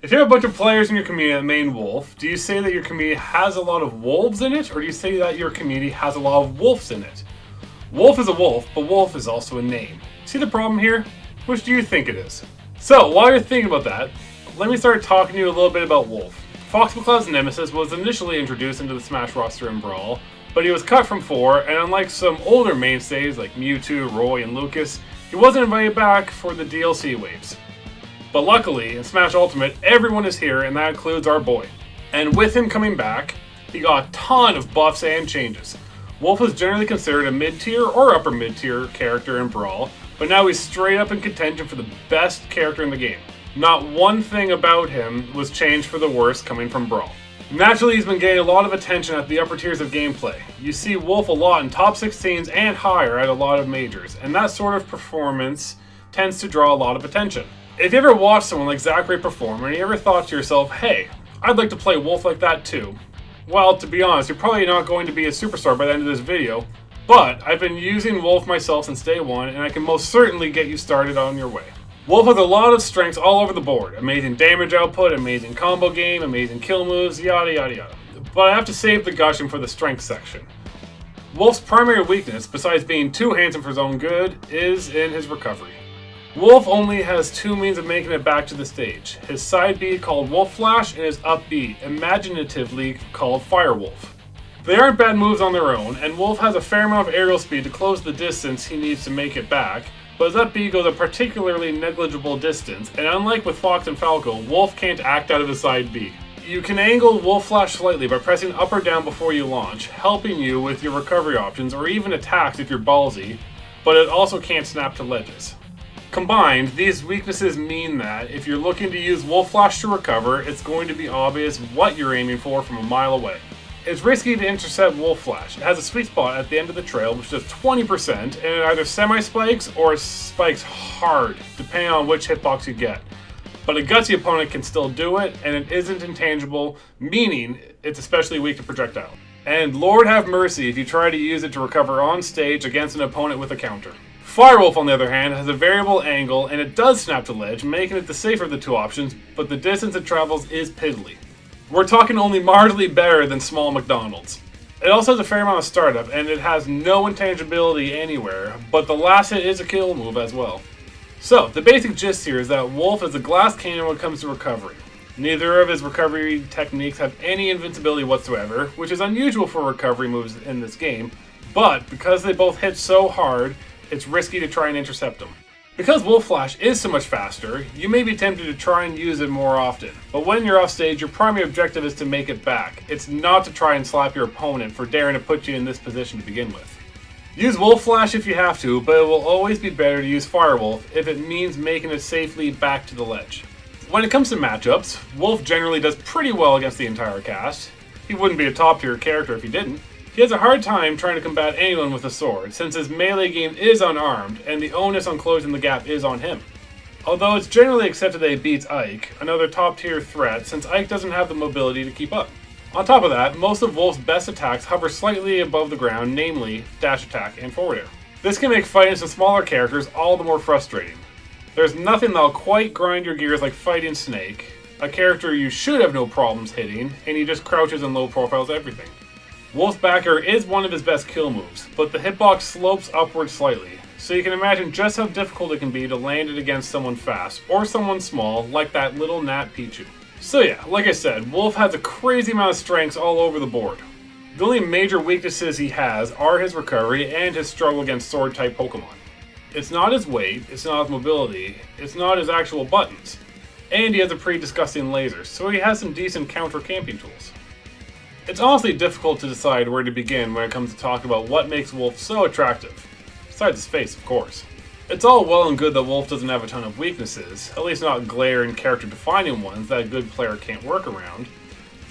If you have a bunch of players in your community that main wolf, do you say that your community has a lot of wolves in it, or do you say that your community has a lot of wolves in it? Wolf is a wolf, but wolf is also a name. See the problem here? Which do you think it is? So, while you're thinking about that, let me start talking to you a little bit about Wolf. Fox McCloud's nemesis was initially introduced into the Smash roster in Brawl, but he was cut from 4, and unlike some older mainstays like Mewtwo, Roy, and Lucas, he wasn't invited back for the DLC waves. But luckily, in Smash Ultimate, everyone is here, and that includes our boy. And with him coming back, he got a ton of buffs and changes. Wolf was generally considered a mid-tier or upper mid-tier character in Brawl, but now he's straight up in contention for the best character in the game. Not one thing about him was changed for the worse coming from Brawl. Naturally, he's been getting a lot of attention at the upper tiers of gameplay. You see Wolf a lot in top 16s and higher at a lot of majors, and that sort of performance tends to draw a lot of attention. If you ever watched someone like Zachary perform and you ever thought to yourself, hey, I'd like to play Wolf like that too, well, to be honest, you're probably not going to be a superstar by the end of this video, but I've been using Wolf myself since day one, and I can most certainly get you started on your way. Wolf has a lot of strengths all over the board. Amazing damage output, amazing combo game, amazing kill moves, yada yada yada. But I have to save the gushing for the strength section. Wolf's primary weakness, besides being too handsome for his own good, is in his recovery. Wolf only has 2 means of making it back to the stage. His side B called Wolf Flash and his up B, imaginatively called Fire Wolf. They aren't bad moves on their own, and Wolf has a fair amount of aerial speed to close the distance he needs to make it back, but his up B goes a particularly negligible distance, and unlike with Fox and Falco, Wolf can't act out of his side B. You can angle Wolf Flash slightly by pressing up or down before you launch, helping you with your recovery options or even attacks if you're ballsy, but it also can't snap to ledges. Combined, these weaknesses mean that if you're looking to use Wolf Flash to recover, it's going to be obvious what you're aiming for from a mile away. It's risky to intercept Wolf Flash. It has a sweet spot at the end of the trail which does 20%, and it either semi-spikes or spikes hard, depending on which hitbox you get. But a gutsy opponent can still do it, and it isn't intangible, meaning it's especially weak to projectile. And Lord have mercy if you try to use it to recover on stage against an opponent with a counter. Firewolf, on the other hand, has a variable angle, and it does snap to ledge, making it the safer of the 2 options, but the distance it travels is piddly. We're talking only marginally better than small McDonald's. It also has a fair amount of startup, and it has no intangibility anywhere, but the last hit is a kill move as well. So, the basic gist here is that Wolf is a glass cannon when it comes to recovery. Neither of his recovery techniques have any invincibility whatsoever, which is unusual for recovery moves in this game, but because they both hit so hard, it's risky to try and intercept them. Because Wolf Flash is so much faster, you may be tempted to try and use it more often, but when you're off stage, your primary objective is to make it back. It's not to try and slap your opponent for daring to put you in this position to begin with. Use Wolf Flash if you have to, but it will always be better to use Firewolf if it means making it safely back to the ledge. When it comes to matchups, Wolf generally does pretty well against the entire cast. He wouldn't be a top tier character if he didn't. He has a hard time trying to combat anyone with a sword, since his melee game is unarmed, and the onus on closing the gap is on him. Although it's generally accepted that he beats Ike, another top tier threat, since Ike doesn't have the mobility to keep up. On top of that, most of Wolf's best attacks hover slightly above the ground, namely dash attack and forward air. This can make fighting some smaller characters all the more frustrating. There's nothing that'll quite grind your gears like fighting Snake, a character you should have no problems hitting, and he just crouches and low profiles everything. Wolf's back air is one of his best kill moves, but the hitbox slopes upward slightly, so you can imagine just how difficult it can be to land it against someone fast, or someone small, like that little Nat Pichu. So yeah, like I said, Wolf has a crazy amount of strengths all over the board. The only major weaknesses he has are his recovery and his struggle against sword-type Pokemon. It's not his weight, it's not his mobility, it's not his actual buttons, and he has a pretty disgusting laser, so he has some decent counter camping tools. It's honestly difficult to decide where to begin when it comes to talking about what makes Wolf so attractive. Besides his face, of course. It's all well and good that Wolf doesn't have a ton of weaknesses, at least not glaring character-defining ones that a good player can't work around.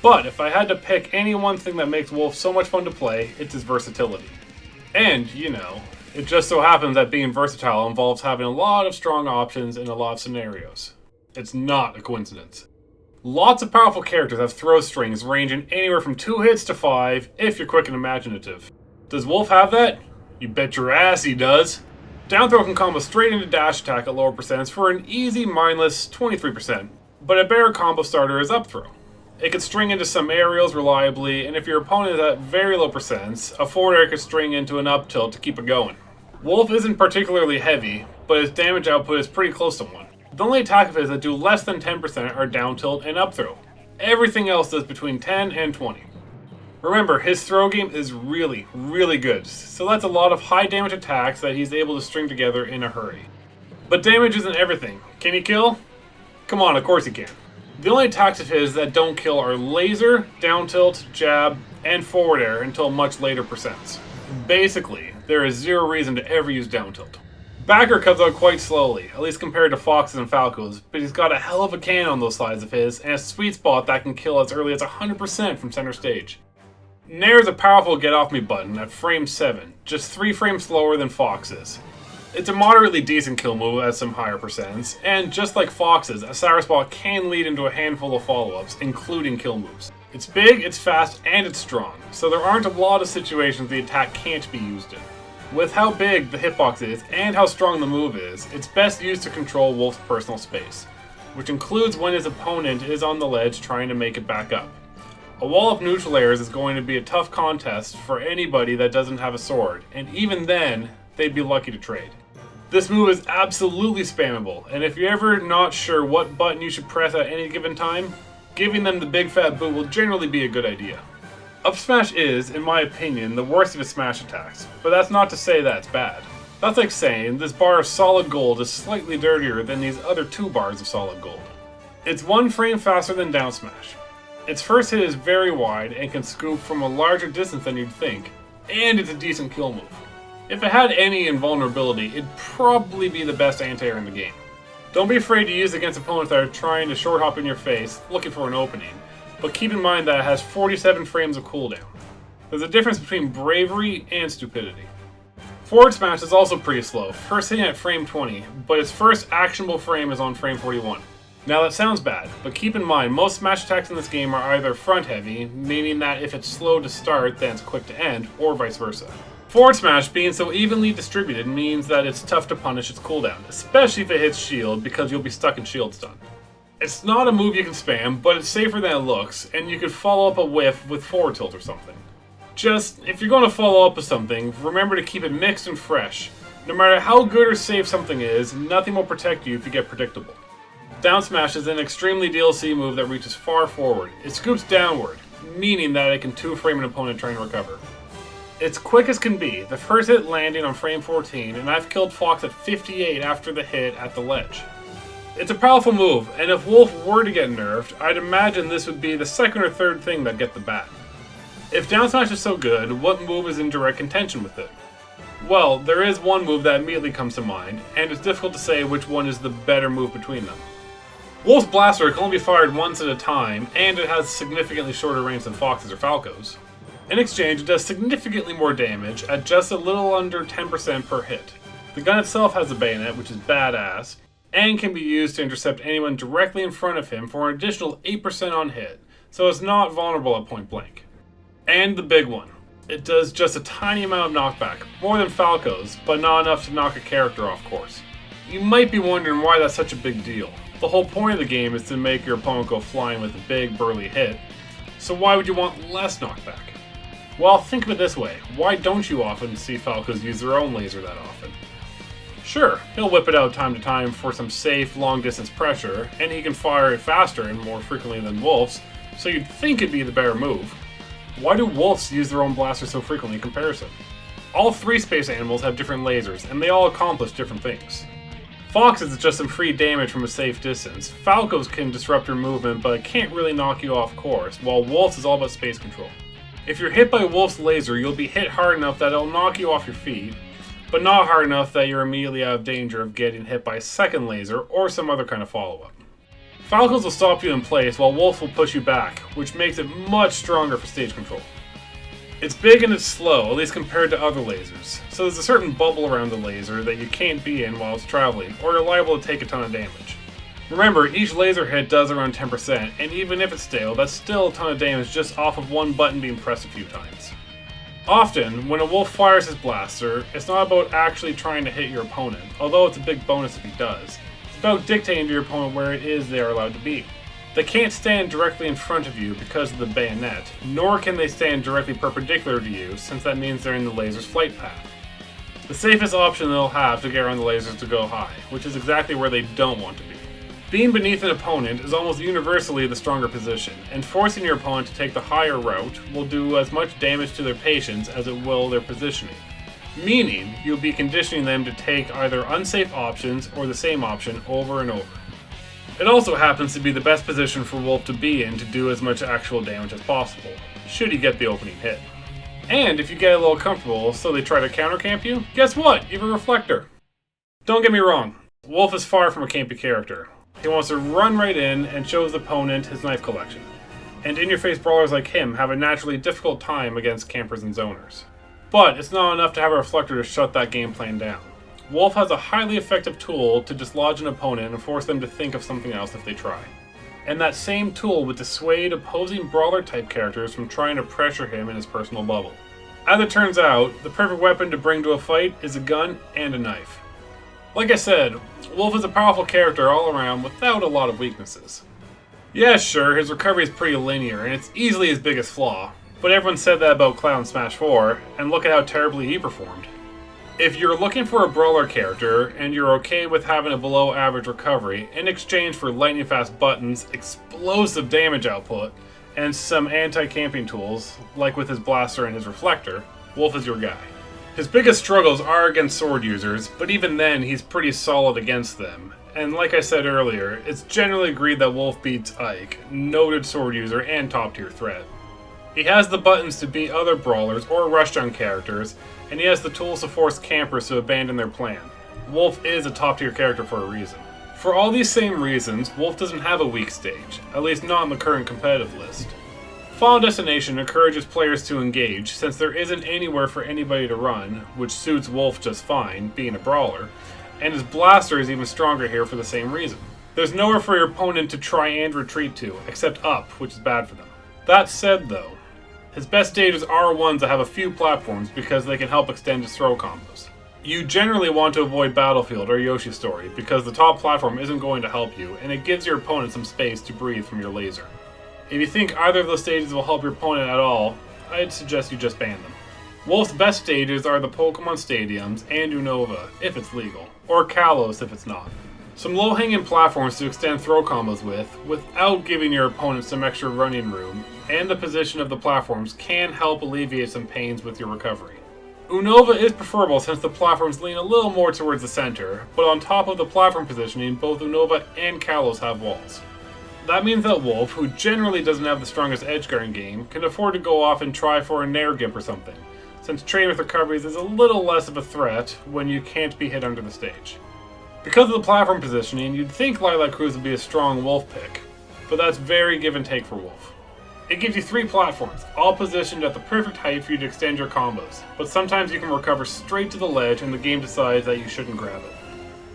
But if I had to pick any one thing that makes Wolf so much fun to play, it's his versatility. And, you know, it just so happens that being versatile involves having a lot of strong options in a lot of scenarios. It's not a coincidence. Lots of powerful characters have throw strings ranging anywhere from 2 hits to 5 if you're quick and imaginative. Does Wolf have that? You bet your ass he does. Down throw can combo straight into dash attack at lower percents for an easy mindless 23%. But a better combo starter is up throw. It could string into some aerials reliably, and if your opponent is at very low percents, a forward air could string into an up tilt to keep it going. Wolf isn't particularly heavy, but its damage output is pretty close to one. The only attack of his that do less than 10% are down tilt and up throw. Everything else does between 10 and 20. Remember, his throw game is really, really good, so that's a lot of high damage attacks that he's able to string together in a hurry. But damage isn't everything. Can he kill? Come on, of course he can. The only attacks of his that don't kill are laser, down tilt, jab, and forward air until much later percents. Basically, there is zero reason to ever use down tilt. Backer comes out quite slowly, at least compared to Foxes and Falcos, but he's got a hell of a can on those sides of his, and a sweet spot that can kill as early as 100% from center stage. Nair is a powerful get off me button at frame 7, just 3 frames slower than Fox is. It's a moderately decent kill move at some higher percents, and just like Fox's, a sour spot can lead into a handful of follow-ups, including kill moves. It's big, it's fast, and it's strong, so there aren't a lot of situations the attack can't be used in. With how big the hitbox is and how strong the move is, it's best used to control Wolf's personal space, which includes when his opponent is on the ledge trying to make it back up. A wall of neutral airs is going to be a tough contest for anybody that doesn't have a sword, and even then, they'd be lucky to trade. This move is absolutely spammable, and if you're ever not sure what button you should press at any given time, giving them the big fat boot will generally be a good idea. Up smash is, in my opinion, the worst of his smash attacks, but that's not to say that's bad. That's like saying this bar of solid gold is slightly dirtier than these other 2 bars of solid gold. It's 1 frame faster than down smash. Its first hit is very wide and can scoop from a larger distance than you'd think, and it's a decent kill move. If it had any invulnerability, it'd probably be the best anti-air in the game. Don't be afraid to use it against opponents that are trying to short hop in your face, looking for an opening, but keep in mind that it has 47 frames of cooldown. There's a difference between bravery and stupidity. Forward smash is also pretty slow, first hitting at frame 20, but its first actionable frame is on frame 41. Now that sounds bad, but keep in mind most smash attacks in this game are either front heavy, meaning that if it's slow to start then it's quick to end, or vice versa. Forward smash being so evenly distributed means that it's tough to punish its cooldown, especially if it hits shield because you'll be stuck in shield stun. It's not a move you can spam, but it's safer than it looks, and you could follow up a whiff with forward tilt or something. Just, if you're going to follow up with something, remember to keep it mixed and fresh. No matter how good or safe something is, nothing will protect you if you get predictable. Down smash is an extremely DLC move that reaches far forward. It scoops downward, meaning that it can 2-frame an opponent trying to recover. It's quick as can be, the first hit landing on frame 14, and I've killed Fox at 58 after the hit at the ledge. It's a powerful move, and if Wolf were to get nerfed, I'd imagine this would be the second or third thing that'd get the bat. If down smash is so good, what move is in direct contention with it? Well, there is one move that immediately comes to mind, and it's difficult to say which one is the better move between them. Wolf's blaster can only be fired once at a time, and it has significantly shorter range than Fox's or Falco's. In exchange, it does significantly more damage at just a little under 10% per hit. The gun itself has a bayonet, which is badass, and can be used to intercept anyone directly in front of him for an additional 8% on hit, so it's not vulnerable at point blank. And the big one. It does just a tiny amount of knockback, more than Falco's, but not enough to knock a character off course. You might be wondering why that's such a big deal. The whole point of the game is to make your opponent go flying with a big burly hit, so why would you want less knockback? Well, think of it this way, why don't you often see Falcos use their own laser that often? Sure, he'll whip it out time to time for some safe, long-distance pressure, and he can fire it faster and more frequently than Wolf's, so you'd think it'd be the better move. Why do Wolves use their own blasters so frequently in comparison? All 3 space animals have different lasers, and they all accomplish different things. Foxes is just some free damage from a safe distance. Falcos can disrupt your movement, but can't really knock you off course, while Wolf's is all about space control. If you're hit by Wolf's laser, you'll be hit hard enough that it'll knock you off your feet, but not hard enough that you're immediately out of danger of getting hit by a second laser or some other kind of follow-up. Falcos will stop you in place, while Wolf will push you back, which makes it much stronger for stage control. It's big and it's slow, at least compared to other lasers, so there's a certain bubble around the laser that you can't be in while it's traveling, or you're liable to take a ton of damage. Remember, each laser hit does around 10%, and even if it's stale, that's still a ton of damage just off of one button being pressed a few times. Often, when a wolf fires his blaster, it's not about actually trying to hit your opponent, although it's a big bonus if he does. It's about dictating to your opponent where it is they are allowed to be. They can't stand directly in front of you because of the bayonet, nor can they stand directly perpendicular to you, since that means they're in the laser's flight path. The safest option they'll have to get around the lasers to go high, which is exactly where they don't want to be. Being beneath an opponent is almost universally the stronger position, and forcing your opponent to take the higher route will do as much damage to their patience as it will their positioning. Meaning, you'll be conditioning them to take either unsafe options or the same option over and over. It also happens to be the best position for Wolf to be in to do as much actual damage as possible, should he get the opening hit. And if you get a little comfortable so they try to counter-camp you, guess what? You have a reflector. Don't get me wrong, Wolf is far from a campy character. He wants to run right in and show his opponent his knife collection. And in-your-face brawlers like him have a naturally difficult time against campers and zoners. But it's not enough to have a reflector to shut that game plan down. Wolf has a highly effective tool to dislodge an opponent and force them to think of something else if they try. And that same tool would dissuade opposing brawler-type characters from trying to pressure him in his personal bubble. As it turns out, the perfect weapon to bring to a fight is a gun and a knife. Like I said, Wolf is a powerful character all around without a lot of weaknesses. Yeah, sure, his recovery is pretty linear, and it's easily his biggest flaw, but everyone said that about Cloud in Smash 4, and look at how terribly he performed. If you're looking for a brawler character, and you're okay with having a below average recovery, in exchange for lightning fast buttons, explosive damage output, and some anti-camping tools, like with his blaster and his reflector, Wolf is your guy. His biggest struggles are against sword users, but even then he's pretty solid against them. And like I said earlier, it's generally agreed that Wolf beats Ike, noted sword user and top tier threat. He has the buttons to beat other brawlers or rushdown characters, and he has the tools to force campers to abandon their plan. Wolf is a top tier character for a reason. For all these same reasons, Wolf doesn't have a weak stage, at least not on the current competitive list. Final Destination encourages players to engage, since there isn't anywhere for anybody to run, which suits Wolf just fine, being a brawler, and his blaster is even stronger here for the same reason. There's nowhere for your opponent to try and retreat to, except up, which is bad for them. That said though, his best stages are ones that have a few platforms because they can help extend his throw combos. You generally want to avoid Battlefield or Yoshi's Story because the top platform isn't going to help you, and it gives your opponent some space to breathe from your laser. If you think either of those stages will help your opponent at all, I'd suggest you just ban them. Wolf's best stages are the Pokemon Stadiums and Unova, if it's legal, or Kalos if it's not. Some low-hanging platforms to extend throw combos with, without giving your opponent some extra running room, and the position of the platforms can help alleviate some pains with your recovery. Unova is preferable since the platforms lean a little more towards the center, but on top of the platform positioning, both Unova and Kalos have walls. That means that Wolf, who generally doesn't have the strongest edgeguarding game, can afford to go off and try for a Nair Gimp or something, since trading with recoveries is a little less of a threat when you can't be hit under the stage. Because of the platform positioning, you'd think Lilac Cruz would be a strong Wolf pick, but that's very give and take for Wolf. It gives you 3 platforms, all positioned at the perfect height for you to extend your combos, but sometimes you can recover straight to the ledge and the game decides that you shouldn't grab it.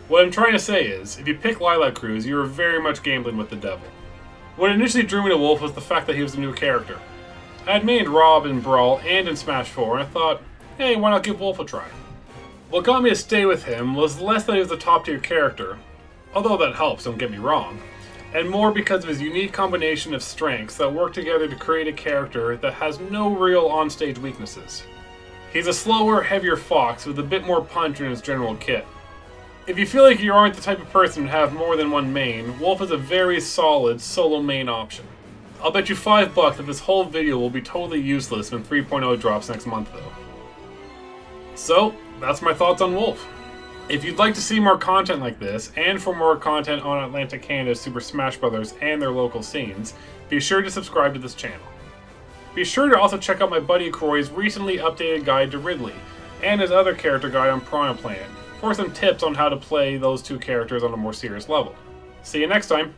What I'm trying to say is, if you pick Lilac Cruz, you are very much gambling with the devil. What initially drew me to Wolf was the fact that he was a new character. I had mained Rob in Brawl and in Smash 4, and I thought, hey, why not give Wolf a try? What got me to stay with him was less that he was a top tier character, although that helps, don't get me wrong, and more because of his unique combination of strengths that work together to create a character that has no real onstage weaknesses. He's a slower, heavier fox with a bit more punch in his general kit. If you feel like you aren't the type of person to have more than one main, Wolf is a very solid solo main option. I'll bet you $5 that this whole video will be totally useless when 3.0 drops next month though. So, that's my thoughts on Wolf. If you'd like to see more content like this, and for more content on Atlantic Canada's Super Smash Bros. And their local scenes, be sure to subscribe to this channel. Be sure to also check out my buddy Croy's recently updated guide to Ridley, and his other character guide on Piranha Plant, for some tips on how to play those two characters on a more serious level. See you next time!